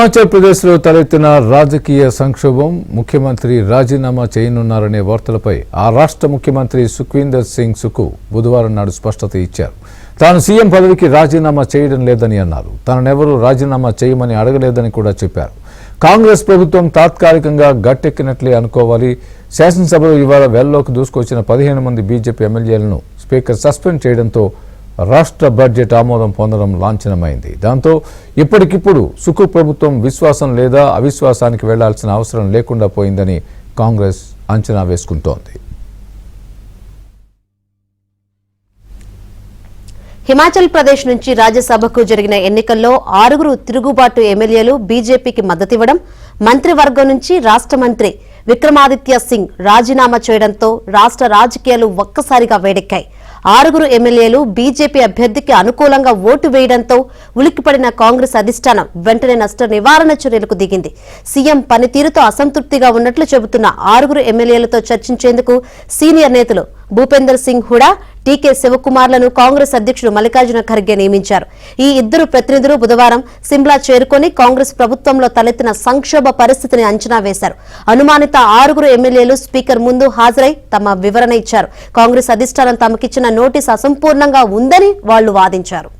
హిమాచల్ ప్రదేశ్లో తలెత్తిన రాజకీయ సంక్షోభం ముఖ్యమంత్రి రాజీనామా చేయనున్నారనే వార్తలపై ఆ రాష్ట్ర ముఖ్యమంత్రి సుఖ్వీందర్ సింగ్ సుఖు బుధవారం నాడు స్పష్టత ఇచ్చారు. తాను సీఎం పదవికి రాజీనామా చేయడం లేదని అన్నారు. తననెవరూ రాజీనామా చేయమని అడగలేదని కూడా చెప్పారు. కాంగ్రెస్ ప్రభుత్వం తాత్కాలికంగా గట్టెక్కినట్లే అనుకోవాలి. శాసనసభలో ఇవాళ వెల్లోకి దూసుకొచ్చిన 15 మంది బీజేపీ ఎమ్మెల్యేలను స్పీకర్ సస్పెండ్ చేయడంతో రాష్ట్ర బడ్జెట్ ఆమోదం పొందడం లాంఛనమైంది. దాంతో ఇప్పటికిప్పుడు సుఖు ప్రభుత్వం విశ్వాసం లేదా అవిశ్వాసానికి వెళ్లాల్సిన అవసరం లేకుండా పోయిందని కాంగ్రెస్ అంచనా వేసుకుంటోంది. హిమాచల్ ప్రదేశ్ నుంచి రాజ్యసభకు జరిగిన ఎన్నికల్లో 6 తిరుగుబాటు ఎమ్మెల్యేలు బీజేపీకి మద్దతివ్వడం, మంత్రివర్గం నుంచి రాష్ట్ర మంత్రి విక్రమాదిత్య సింగ్ రాజీనామా చేయడంతో రాష్ట్ర రాజకీయాలు ఒక్కసారిగా వేడెక్కాయి. 6 ఎమ్మెల్యేలు బీజేపీ అభ్యర్థికి అనుకూలంగా ఓటు వేయడంతో ఉలిక్కిపడిన కాంగ్రెస్ అధిష్టానం వెంటనే నష్ట నివారణ చర్యలకు దిగింది. సీఎం పనితీరుతో అసంతృప్తిగా ఉన్నట్లు చెబుతున్న 6 ఎమ్మెల్యేలతో చర్చించేందుకు సీనియర్ నేతలు భూపేందర్ సింగ్ హుడా, టీకే శివకుమార్లను కాంగ్రెస్ అధ్యక్షుడు మల్లికార్జున ఖర్గే నియమించారు. ఈ ఇద్దరు ప్రతినిధులు బుధవారం సిమ్లా చేరుకుని కాంగ్రెస్ ప్రభుత్వంలో తలెత్తిన సంక్షోభ పరిస్థితిని అంచనా వేశారు. అనుమానిత 6 ఎమ్మెల్యేలు స్పీకర్ ముందు హాజరై తమ వివరణ ఇచ్చారు. కాంగ్రెస్ అధిష్టానం తమకిచ్చిన నోటీసు అసంపూర్ణంగా ఉందని వాళ్లు వాదించారు.